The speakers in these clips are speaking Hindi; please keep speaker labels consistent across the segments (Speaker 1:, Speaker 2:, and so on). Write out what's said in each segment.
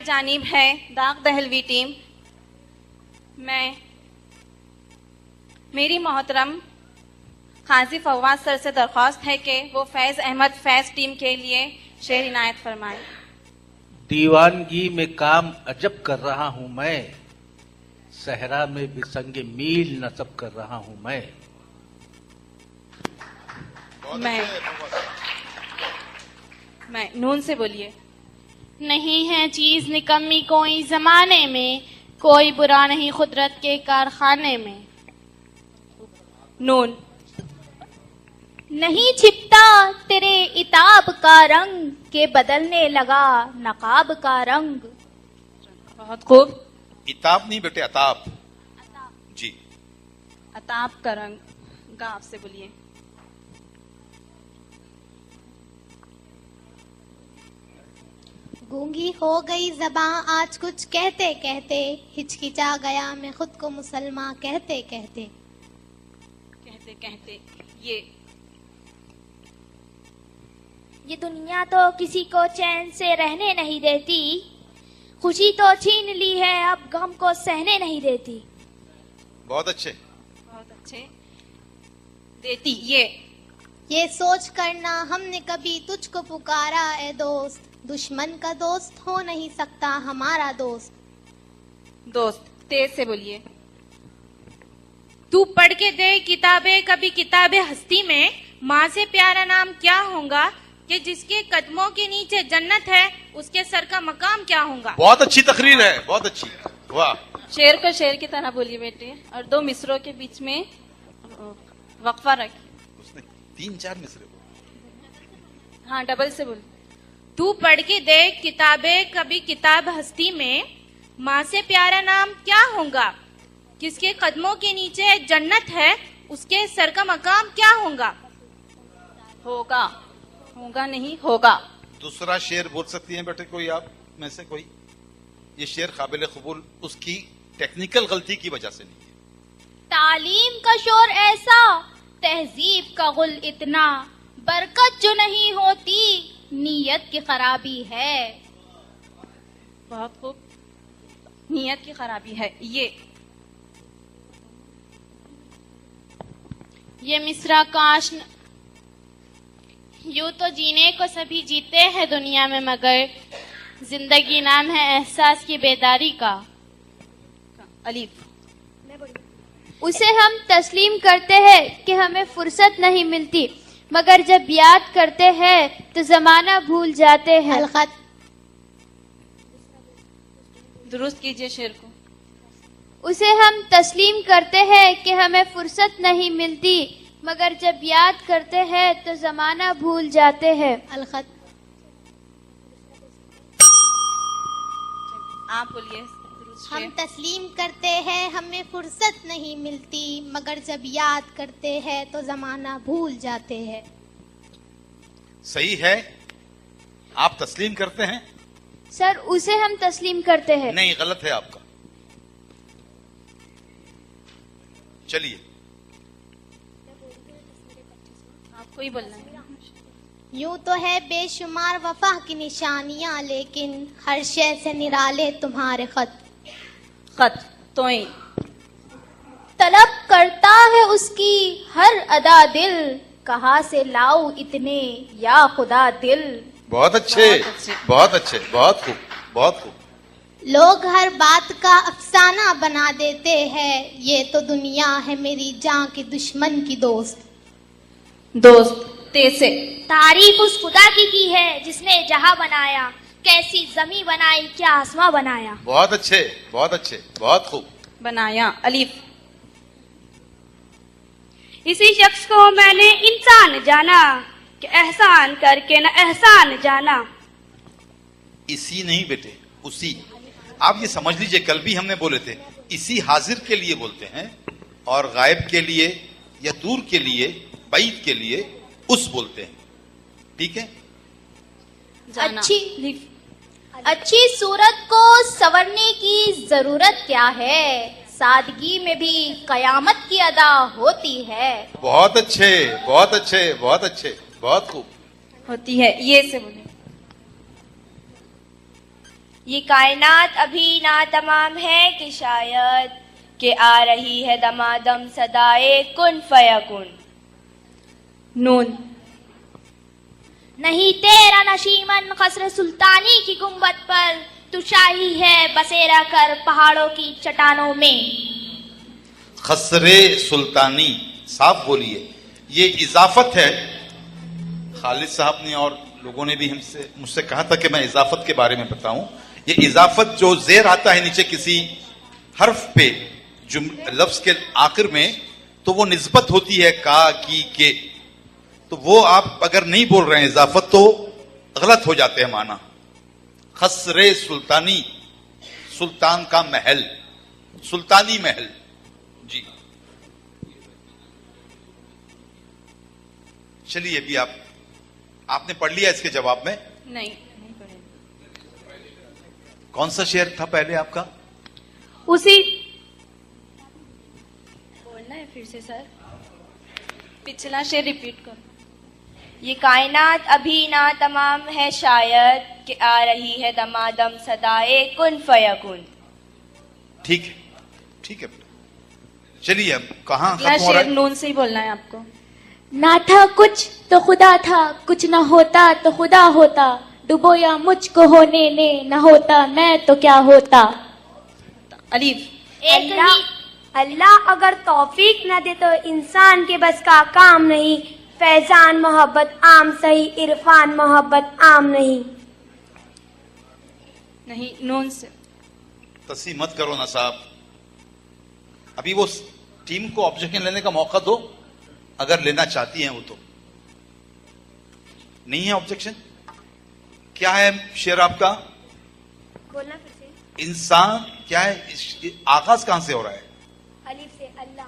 Speaker 1: जानिब है दाग दहलवी टीम। मेरी मोहतरम काजी फवाद सर से दरख्वास्त है कि वो फैज अहमद फैज टीम के लिए शेर इनायत फरमाएं।
Speaker 2: दीवानगी में काम अजब कर रहा हूं मैं, सहरा में बिसंगे मील नसब कर रहा हूं मैं।
Speaker 1: मैं नून से बोलिए।
Speaker 3: नहीं है चीज निकम्मी कोई जमाने में, कोई बुरा नहीं खुदरत के कारखाने में।
Speaker 1: नून।
Speaker 3: नहीं छिपता तेरे इताब का रंग, के बदलने लगा नकाब का रंग।
Speaker 1: बहुत खूब।
Speaker 4: इताब नहीं बेटे, अताब। जी।
Speaker 1: अताब का रंग गाँव से बोलिए।
Speaker 5: गूंगी हो गई ज़बां आज कुछ कहते कहते, हिचकिचा गया मैं खुद को मुसलमान कहते कहते।
Speaker 3: ये दुनिया तो किसी को चैन से रहने नहीं देती, खुशी तो छीन ली है अब गम को सहने नहीं देती।
Speaker 4: बहुत अच्छे,
Speaker 1: बहुत अच्छे। देती
Speaker 5: ये सोच करना हमने कभी तुझको पुकारा ए दोस्त, दुश्मन का दोस्त हो नहीं सकता हमारा दोस्त।
Speaker 1: दोस्त तेज से बोलिए।
Speaker 6: तू पढ़ के दे किताबें कभी किताबें हस्ती में, माँ से प्यारा नाम क्या होगा, कि जिसके कदमों के नीचे जन्नत है उसके सर का मकाम क्या होगा।
Speaker 4: बहुत अच्छी तकरीर है, बहुत अच्छी, वाह।
Speaker 1: शेर को शेर की तरह बोलिए बेटे, और 2 मिसरों के बीच में वक्फा रखिए।
Speaker 4: उसने 3-4 मिसरे।
Speaker 1: हाँ, डबल से बोलिए।
Speaker 6: तू पढ़ के देख किताबें कभी किताब हस्ती में, माँ से प्यारा नाम क्या होगा, किसके कदमों के नीचे जन्नत है उसके सर का मकाम क्या होगा।
Speaker 1: होगा नहीं होगा।
Speaker 4: दूसरा शेर बोल सकती हैं बेटे कोई आप में से कोई? ये शेर काबिल कबूल उसकी टेक्निकल गलती की वजह से नहीं है।
Speaker 3: तालीम का शोर ऐसा, तहजीब का गुल इतना, बरकत जो नहीं होती नीयत की खराबी है।
Speaker 1: बहुत खूब। नीयत की खराबी है।
Speaker 3: ये मिसरा काश यूं तो जीने को सभी जीते हैं दुनिया में, मगर जिंदगी नाम है एहसास की बेदारी का।
Speaker 1: अलीफ।
Speaker 3: उसे हम तस्लीम करते हैं कि हमें फुर्सत नहीं मिलती, मगर जब याद करते हैं तो जमाना भूल जाते हैं।
Speaker 5: अलखत।
Speaker 1: दुरुस्त कीजिए शेर को।
Speaker 3: उसे हम तस्लीम करते हैं कि हमें फुर्सत नहीं मिलती, मगर जब याद करते हैं तो जमाना भूल जाते हैं।
Speaker 5: अलखत।
Speaker 1: आप बोलिए।
Speaker 5: हम तस्लीम करते हैं हमें फुर्सत नहीं मिलती, मगर जब याद करते हैं तो जमाना भूल जाते हैं।
Speaker 4: सही है, आप तस्लीम करते हैं।
Speaker 3: सर उसे हम तस्लीम करते हैं।
Speaker 4: नहीं, गलत है आपका। चलिए,
Speaker 1: आपको ही बोलना है।
Speaker 5: यूं तो है बेशुमार वफा की निशानियां, लेकिन हर शय से निराले तुम्हारे खत।
Speaker 1: तोई।
Speaker 3: तलब करता है उसकी हर अदा दिल, कहाँ से लाऊं इतने या खुदा दिल।
Speaker 4: बहुत अच्छे, बहुत अच्छे, बहुत खूब, बहुत खूब।
Speaker 5: लोग हर बात का अफसाना बना देते हैं, ये तो दुनिया है मेरी जान की दुश्मन की दोस्त।
Speaker 1: दोस्त तेज से।
Speaker 3: तारीफ उस खुदा की है जिसने जहां बनाया, कैसी जमी बनाई क्या आसमां बनाया।
Speaker 4: बहुत अच्छे, बहुत अच्छे, बहुत खूब।
Speaker 1: बनाया। अलीफ।
Speaker 6: इसी शख्स को मैंने इंसान जाना, कि एहसान करके न एहसान जाना।
Speaker 4: इसी नहीं बेटे, उसी। आप ये समझ लीजिए, कल भी हमने बोले थे, इसी हाजिर के लिए बोलते हैं, और गायब के लिए या दूर के लिए, बैद के लिए उस बोलते हैं। ठीक है।
Speaker 3: अच्छी सूरत को संवरने की जरूरत क्या है, सादगी में भी कयामत की अदा होती है।
Speaker 4: बहुत अच्छे, बहुत अच्छे, बहुत अच्छे, बहुत खूब।
Speaker 1: होती है। ये से बोले।
Speaker 3: ये कायनात अभी ना तमाम है कि शायद कि आ रही है दमादम सदाए कुन फयकुन।
Speaker 1: नून।
Speaker 3: नहीं तेरा नशीमन खसर सुल्तानी की गुंबद पर, तू शाही है बसेरा कर पहाड़ों की चट्टानों में।
Speaker 4: खसरे सुल्तानी, साफ बोलिए, ये इजाफत है। खालिद साहब ने और लोगों ने भी मुझसे कहा था कि मैं इजाफत के बारे में बताऊं। ये इजाफत जो जेर आता है नीचे किसी हर्फ पे लफ्ज के आखिर में, तो वो निस्बत होती है का, की, के। तो वो आप अगर नहीं बोल रहे हैं इजाफत तो गलत हो जाते हैं माना। खसरे सुल्तानी, सुल्तान का महल, सुल्तानी महल। जी चलिए, अभी आपने पढ़ लिया इसके जवाब में?
Speaker 1: नहीं।
Speaker 4: कौन सा शेर था पहले आपका?
Speaker 1: उसी बोलना है फिर से सर, पिछला शेर रिपीट करो।
Speaker 3: ये कायनात अभी ना तमाम है शायद कि आ रही है दमादम सदाए कुन फयकुन।
Speaker 4: ठीक है, ठीक है। चलिए, अब कहाँ
Speaker 1: अगला
Speaker 4: खत्म हो रहा
Speaker 1: शेर
Speaker 4: है?
Speaker 1: नून से ही बोलना है आपको।
Speaker 3: ना था कुछ तो खुदा था, कुछ न होता तो खुदा होता, डुबोया मुझको होने ने, न होता मैं तो क्या होता।
Speaker 1: अलीफ।
Speaker 7: अल्लाह अगर तौफीक न दे तो इंसान के बस का काम नहीं, फैजान मोहब्बत आम सही, इरफान मोहब्बत आम नहीं।
Speaker 1: नहीं, नून से।
Speaker 4: तस्सी मत करो ना साहब, अभी वो टीम को ऑब्जेक्शन लेने का मौका दो, अगर लेना चाहती हैं वो। तो नहीं है ऑब्जेक्शन? क्या है शेर आपका?
Speaker 7: बोलना फिर से।
Speaker 4: इंसान क्या है? आगाज कहां से हो रहा है?
Speaker 7: अलीफ से। अल्लाह।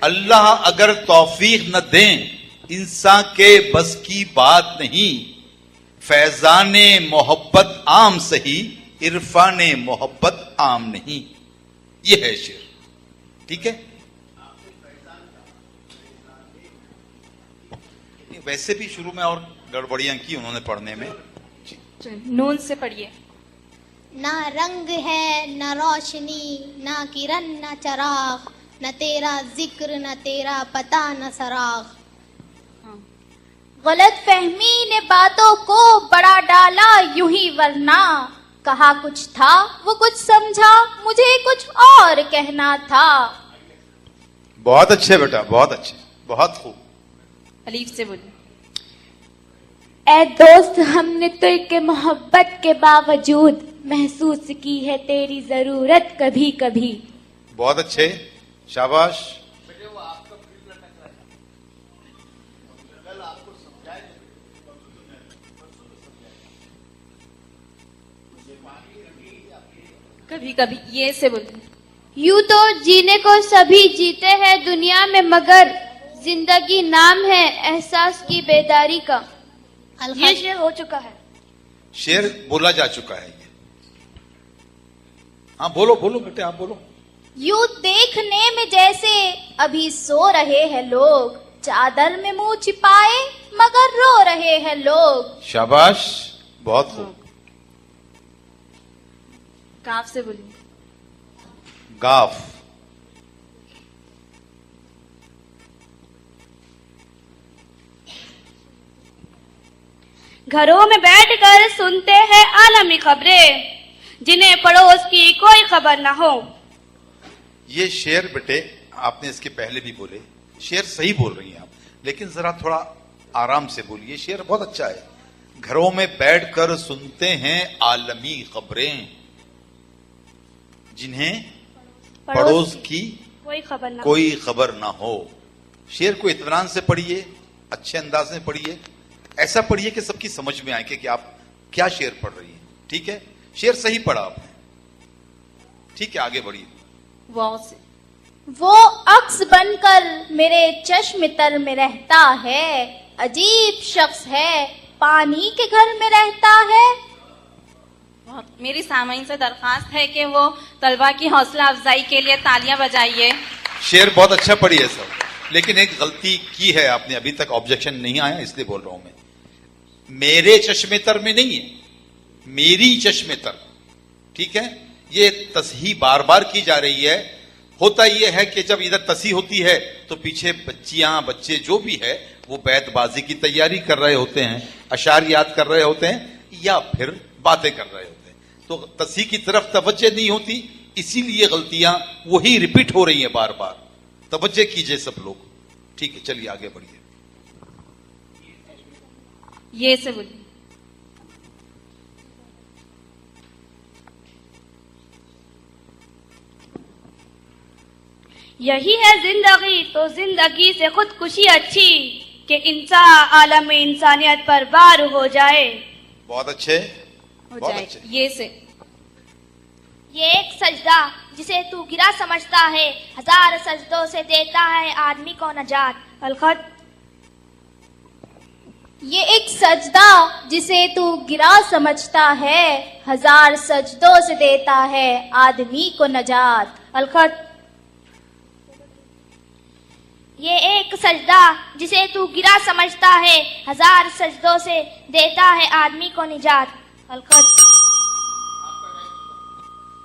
Speaker 4: अल्लाह अगर तौफीक न दें, इंसान के बस की बात नहीं, फैजाने मोहब्बत आम सही, इरफाने मोहब्बत आम नहीं। यह है शेर, ठीक है? वैसे भी शुरू में और गड़बड़ियां की उन्होंने पढ़ने में।
Speaker 1: नून से पढ़िए।
Speaker 5: ना रंग है न रोशनी, ना किरण न चराग, न तेरा जिक्र न तेरा पता न सराग।
Speaker 3: गलत फहमी ने बातों को बड़ा डाला यूं ही, वरना कहा कुछ था वो कुछ समझा, मुझे कुछ और कहना था।
Speaker 4: बहुत अच्छे बेटा, बहुत अच्छे, बहुत खूब।
Speaker 1: अलीफ से बोलिए।
Speaker 3: ए दोस्त, हमने तुझे मोहब्बत के बावजूद महसूस की है तेरी जरूरत कभी कभी।
Speaker 4: बहुत अच्छे, शाबाश।
Speaker 1: कभी कभी ये से बोलिए।
Speaker 7: यूं तो जीने को सभी जीते हैं दुनिया में, मगर जिंदगी नाम है एहसास की बेदारी का। ये शेर हो चुका है।
Speaker 4: शेर बोला जा चुका है ये। हाँ बोलो बोलो बेटे, आप बोलो।
Speaker 3: यूं देखने में जैसे अभी सो रहे हैं लोग, चादर में मुंह छिपाए मगर रो रहे हैं लोग।
Speaker 4: शाबाश, बहुत खूब।
Speaker 1: काफ से बोलिए।
Speaker 4: गाफ।
Speaker 6: घरों में बैठकर सुनते हैं आलमी खबरें, जिन्हें पड़ोस की कोई खबर न हो।
Speaker 4: ये शेर बेटे आपने इसके पहले भी बोले, शेर सही बोल रही हैं आप, लेकिन जरा थोड़ा आराम से बोलिए। शेर बहुत अच्छा है। घरों में बैठकर सुनते हैं आलमी खबरें, जिन्हें पड़ोस की कोई खबर ना हो। शेर को इत्मीनान से पढ़िए, अच्छे अंदाज में पढ़िए, ऐसा पढ़िए कि सबकी समझ में आए कि आप क्या शेर पढ़ रही हैं। ठीक है, शेर सही पढ़ा आपने। ठीक है, आगे बढ़िए।
Speaker 1: वाव से।
Speaker 3: वो अक्स बनकर मेरे चश्म तर में रहता है, अजीब शख्स है, पानी के घर में रहता है।
Speaker 1: मेरी सामाइन से दरखास्त है कि वो तलबा की हौसला अफजाई के लिए तालियां बजाइए।
Speaker 4: शेर बहुत अच्छा पढ़ी है सब, लेकिन एक गलती की है आपने, अभी तक ऑब्जेक्शन नहीं आया इसलिए बोल रहा हूं मैं। मेरे चश्मे तर में नहीं है, मेरी चश्मे तर। ठीक है, ये तस्ही बार बार की जा रही है। होता यह है कि जब इधर तस्ही होती है तो पीछे बच्चियां बच्चे जो भी है वो बैतबाजी की तैयारी कर रहे होते हैं, अशार याद कर रहे होते हैं या फिर बातें कर रहे होते हैं, तो तस्ही की तरफ तवज्जो नहीं होती, इसीलिए गलतियां वही रिपीट हो रही हैं बार बार। तवज्जो कीजिए सब लोग। ठीक है, चलिए आगे बढ़िए।
Speaker 1: ये से बोलिए।
Speaker 7: यही है जिंदगी तो जिंदगी से खुदकुशी अच्छी कि इंसान आलम इंसानियत पर बार हो जाए।
Speaker 4: बहुत अच्छे,
Speaker 1: हो
Speaker 4: बहुत
Speaker 1: जाए।
Speaker 4: अच्छे।
Speaker 1: ये से
Speaker 3: ये एक सजदा जिसे तू गिरा समझता है, हजार सजदों से देता है आदमी को नजात।
Speaker 7: अलखत।
Speaker 5: ये एक सजदा जिसे तू गिरा समझता है, हजार सजदों से देता है आदमी को नजात।
Speaker 7: अलखत।
Speaker 3: ये एक सजदा जिसे तू गिरा समझता है, हजार सजदों से देता है आदमी को निजात।
Speaker 7: अलखत।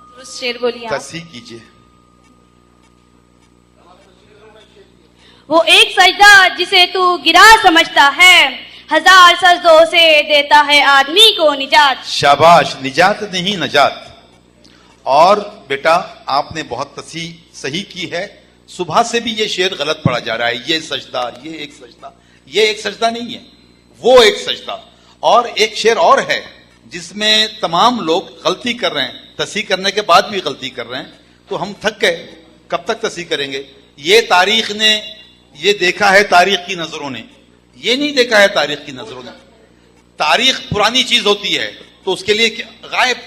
Speaker 1: दुरुस्त शेर बोलिए आप।
Speaker 4: तस्ही कीजिए।
Speaker 7: वो एक सजदा जिसे तू गिरा समझता है, हजार सजदों से देता है आदमी को निजात।
Speaker 4: शाबाश, निजात नहीं नजात। और बेटा आपने बहुत तस्ही सही की है। सुबह से भी ये शेर गलत पढ़ा जा रहा है। ये सजदा, ये एक सजदा, ये एक सजदा नहीं है, वो एक सजदा। और एक शेर और है जिसमें तमाम लोग गलती कर रहे हैं, तस्ही करने के बाद भी गलती कर रहे हैं, तो हम थक गए, कब तक तस्ही करेंगे। ये तारीख ने ये देखा है, तारीख की नजरों ने ये नहीं देखा है, तारीख की नजरों ने। तारीख पुरानी चीज होती है तो उसके लिए गायब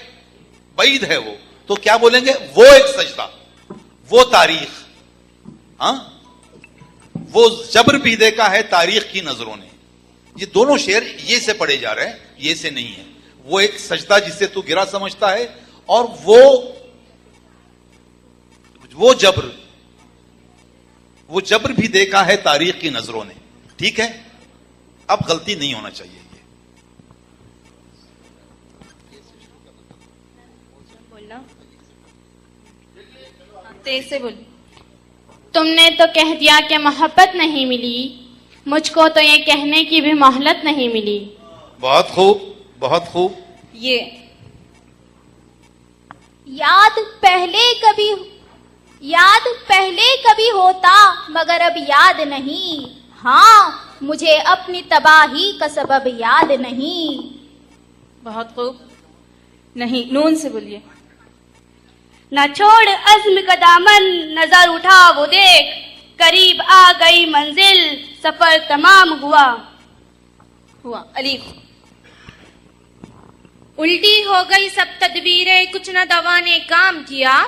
Speaker 4: बैद है वो, तो क्या बोलेंगे, वो एक सजदा, वो तारीख, हाँ, वो जबर भी देखा है तारीख की नजरों ने। ये दोनों शेर ये से पढ़े जा रहे हैं, ये से नहीं है। वो एक सजदा जिसे तू गिरा समझता है, और वो जबर भी देखा है तारीख की नजरों ने। ठीक है, अब गलती नहीं होना चाहिए।
Speaker 1: बोलना तेज से बोलिए।
Speaker 7: तुमने तो कह दिया कि मोहब्बत नहीं मिली, मुझको तो ये कहने की भी मोहलत नहीं मिली।
Speaker 4: बहुत खूब, बहुत खूब।
Speaker 1: ये
Speaker 5: याद पहले कभी होता मगर अब याद नहीं। हाँ, मुझे अपनी तबाही का सबब याद नहीं।
Speaker 1: बहुत खूब। नहीं, नून से बोलिए।
Speaker 7: न छोड़ अज़्म का दामन, नजर उठा वो देख, करीब आ गई मंजिल, सफर तमाम हुआ।
Speaker 1: अलीफ।
Speaker 6: उल्टी हो गई सब तदबीरें, कुछ न दवा ने काम किया,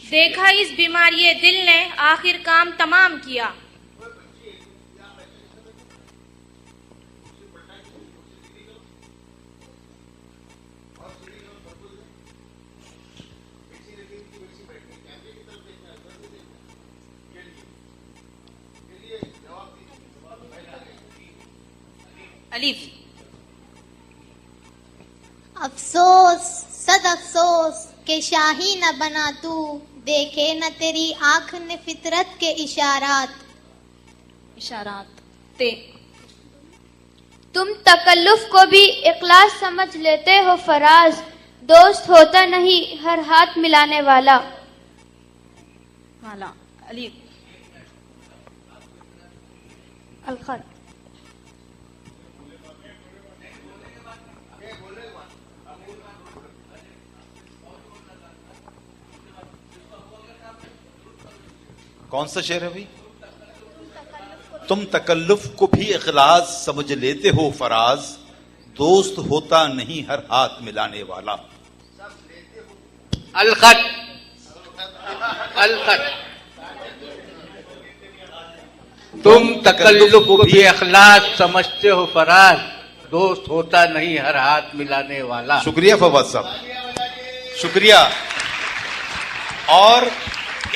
Speaker 6: देखा इस बीमारी दिल ने आखिर काम तमाम किया।
Speaker 1: अलीफ।
Speaker 5: अफसोस सद अफसोस के शाही न बना तू, देखे न तेरी आंख ने फितरत के इशारात।
Speaker 1: इशारात। ते
Speaker 7: तुम तकल्लुफ को भी इखलास समझ लेते हो फराज, दोस्त होता नहीं हर हाथ मिलाने वाला।
Speaker 1: हाला। अलीफ।
Speaker 7: अलखत।
Speaker 4: कौन सा शेर है भाई? तुम तकल्लुफ को भी इखलास समझ लेते हो फराज, दोस्त होता नहीं हर हाथ मिलाने वाला।
Speaker 2: अलखत। अलखत। तुम तकल्लुफ को भी इखलास समझते हो फराज, दोस्त होता नहीं हर हाथ मिलाने वाला।
Speaker 4: शुक्रिया फवाद साहब, शुक्रिया। और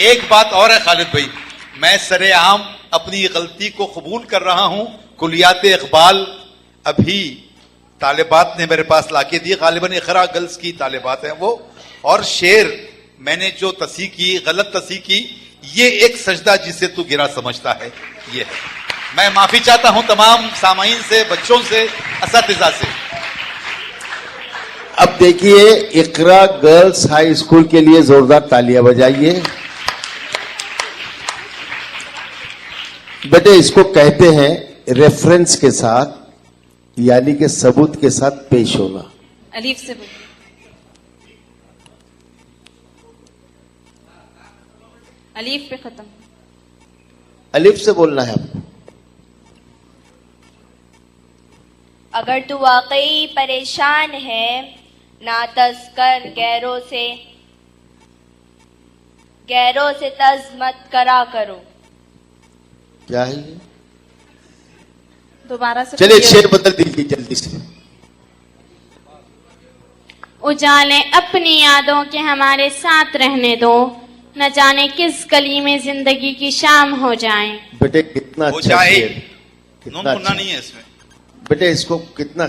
Speaker 4: एक बात और है खालिद भाई, मैं सरेआम अपनी गलती को कबूल कर रहा हूं। कुलियात इकबाल अभी तालिबात ने मेरे पास लाके दी, गालिबन इकरा गर्ल्स की तालिबात हैं वो। और शेर मैंने जो तसी की, गलत तसी की, ये एक सजदा जिसे तू गिरा समझता है, ये है। मैं माफी चाहता हूं तमाम सामाईन से, बच्चों से, असातिज़ा से।
Speaker 8: अब देखिए, इकरा गर्ल्स हाई स्कूल के लिए जोरदार तालियां बजाइए। बेटे, इसको कहते हैं रेफरेंस के साथ, यानी कि सबूत के साथ पेश होना।
Speaker 1: अलीफ से बोलिए। अलीफ पे खत्म।
Speaker 8: अलिफ से बोलना है आपको।
Speaker 3: अगर तू वाकई परेशान है, नातज़ कर गैरों से तज़ मत करा करो।
Speaker 8: क्या है ये?
Speaker 1: दोबारा से
Speaker 8: चलिए,
Speaker 1: बोलिए।
Speaker 8: शेर बदल दीजिए जल्दी से।
Speaker 7: उजाले अपनी यादों के हमारे साथ रहने दो, न जाने किस गली में जिंदगी की शाम हो जाए।
Speaker 8: बेटे, कितना
Speaker 4: हो
Speaker 8: अच्छा
Speaker 4: जाए।
Speaker 8: शेर,
Speaker 4: नून
Speaker 8: कितना
Speaker 4: पुन्ना
Speaker 8: अच्छा।
Speaker 4: नहीं है इसमें।
Speaker 8: बेटे, इसको कितना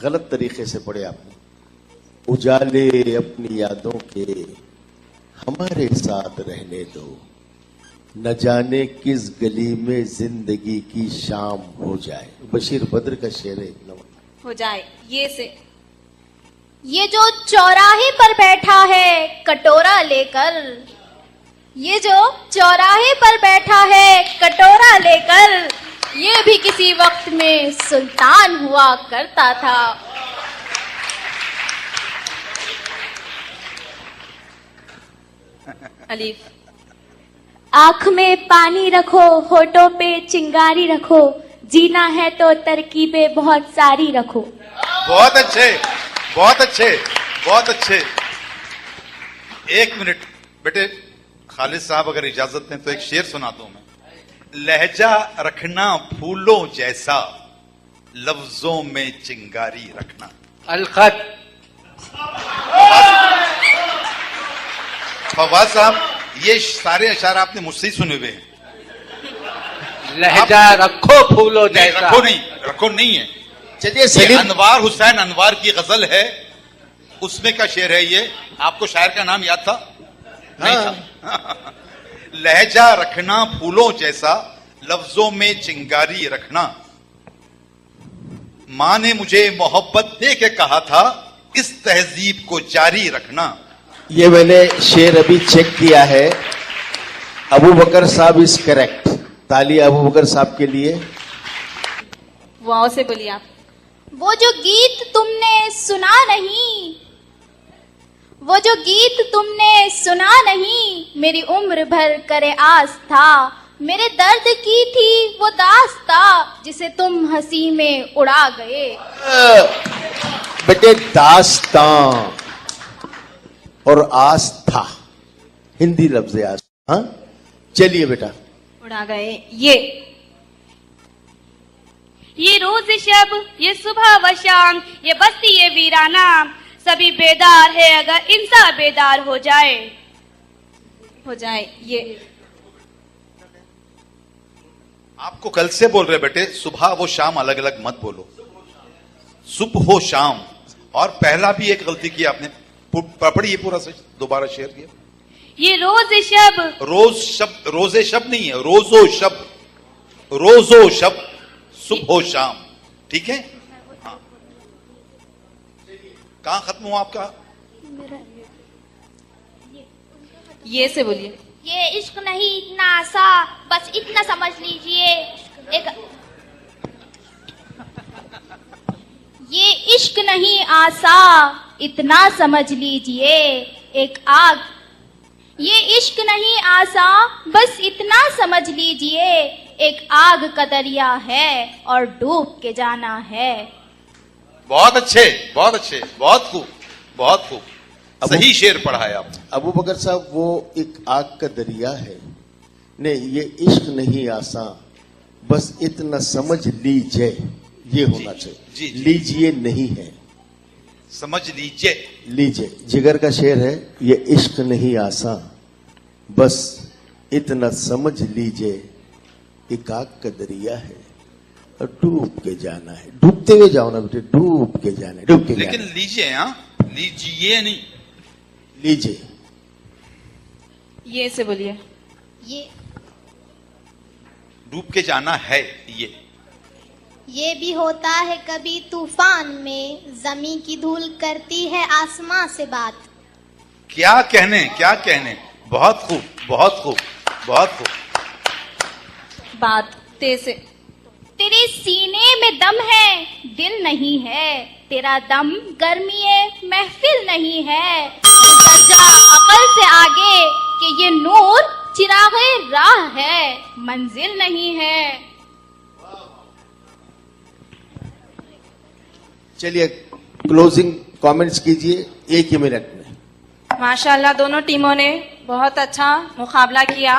Speaker 8: गलत तरीके से पढ़े आपने। उजाले अपनी यादों के हमारे साथ रहने दो, न जाने किस गली में जिंदगी की शाम हो जाए। बशीर बद्र का शेर है।
Speaker 1: हो जाए। ये से
Speaker 5: ये जो चौराहे पर बैठा है कटोरा लेकर, ये जो चौराहे पर बैठा है कटोरा लेकर, ये भी किसी वक्त में सुल्तान हुआ करता था।
Speaker 1: अलीफ।
Speaker 3: आँख में पानी रखो, होठों पे चिंगारी रखो, जीना है तो तरकीबें बहुत सारी रखो।
Speaker 4: बहुत अच्छे, बहुत अच्छे, बहुत अच्छे। एक मिनट बेटे, खालिद साहब अगर इजाजत दें तो एक शेर सुनाता हूं मैं। लहजा रखना फूलों जैसा, लफ्जों में चिंगारी रखना।
Speaker 2: अलखत।
Speaker 4: फवाद साहब, ये सारे अशार आपने मुझसे ही सुने हुए हैं।
Speaker 2: लहजा रखो फूलो
Speaker 4: नहीं,
Speaker 2: जैसा।
Speaker 4: रखो नहीं है।
Speaker 8: चलिए,
Speaker 4: ये
Speaker 8: सलीम।
Speaker 4: अनवार हुसैन अनवार की गजल है, उसमें का शेर है ये। आपको शायर का नाम याद था? नहीं था। लहजा रखना फूलों जैसा, लफ्जों में चिंगारी रखना। मां ने मुझे मोहब्बत दे के कहा था, इस तहजीब को जारी रखना।
Speaker 8: ये मैंने शेर अभी चेक किया है। अबू बकर साहब इज करेक्ट। तालियां अबू बकर साहब के लिए।
Speaker 1: वाओ से बोलिए आप।
Speaker 5: वो जो गीत तुमने सुना नहीं, वो जो गीत तुमने सुना नहीं, मेरी उम्र भर करे आस था। मेरे दर्द की थी वो दास्ता, जिसे तुम हंसी में उड़ा गए।
Speaker 8: बेटे, दास्तां और आस्था हिंदी लफ्ज है। आस्था। हाँ, चलिए बेटा।
Speaker 1: उड़ा गए। ये
Speaker 6: रोज शब, ये सुबह व शाम, ये बस्ती ये वीराना, सभी बेदार है अगर इंसान बेदार हो जाए।
Speaker 1: ये
Speaker 4: आपको कल से बोल रहे बेटे, सुबह वो शाम अलग अलग मत बोलो, सुबह हो शाम। और पहला भी एक गलती की आपने, पढ़िए पूरा से, दोबारा शेयर किया।
Speaker 6: ये रोज शब,
Speaker 4: रोज शब्द, रोजे शब्द नहीं है, रोजो शब्द, रोजो शब्द, सुबह शाम। ठीक है? हाँ। कहां खत्म हुआ आपका?
Speaker 1: ये से बोलिए।
Speaker 3: ये इश्क नहीं इतना आसा, बस इतना समझ लीजिए
Speaker 5: ये इश्क नहीं आसा, इतना समझ लीजिए एक आग। ये इश्क नहीं आसा, बस इतना समझ लीजिए एक आग का दरिया है और डूब के जाना है।
Speaker 4: बहुत अच्छे, बहुत अच्छे, बहुत खूब, बहुत खूब। सही शेर पढ़ा है आपने।
Speaker 8: अबू बकर साहब, वो एक आग का दरिया है। नहीं, ये इश्क नहीं आसान, बस इतना समझ लीजिए, ये होना चाहिए।
Speaker 4: जी, जी।
Speaker 8: लीजिए नहीं है,
Speaker 4: समझ लीजिए।
Speaker 8: लीजिए। जिगर का शेर है, ये इश्क नहीं आसान, बस इतना समझ लीजिए एक आग का दरिया है और डूब के जाना है। डूबते हुए जाओ ना बेटे, डूब के जाना है, डूब के
Speaker 4: लेकिन
Speaker 8: जाना है।
Speaker 4: लीजिए, हाँ लीजिए नहीं,
Speaker 8: लीजिए।
Speaker 1: ये से बोलिए।
Speaker 5: ये
Speaker 4: डूब के जाना है।
Speaker 5: ये भी होता है कभी तूफान में, जमी की धूल करती है आसमां से बात।
Speaker 4: क्या कहने, क्या कहने, बहुत खूब, बहुत खूब, बहुत खूब।
Speaker 1: बात ते से।
Speaker 5: तेरे सीने में दम है, दिल नहीं है, तेरा दम गर्मी महफिल नहीं है। गुजर जा अकल से आगे कि ये नूर चिरागे राह है, मंजिल नहीं है।
Speaker 8: चलिए क्लोजिंग कमेंट्स कीजिए 1 ही मिनट में।
Speaker 1: माशाल्लाह दोनों टीमों ने बहुत अच्छा मुकाबला किया।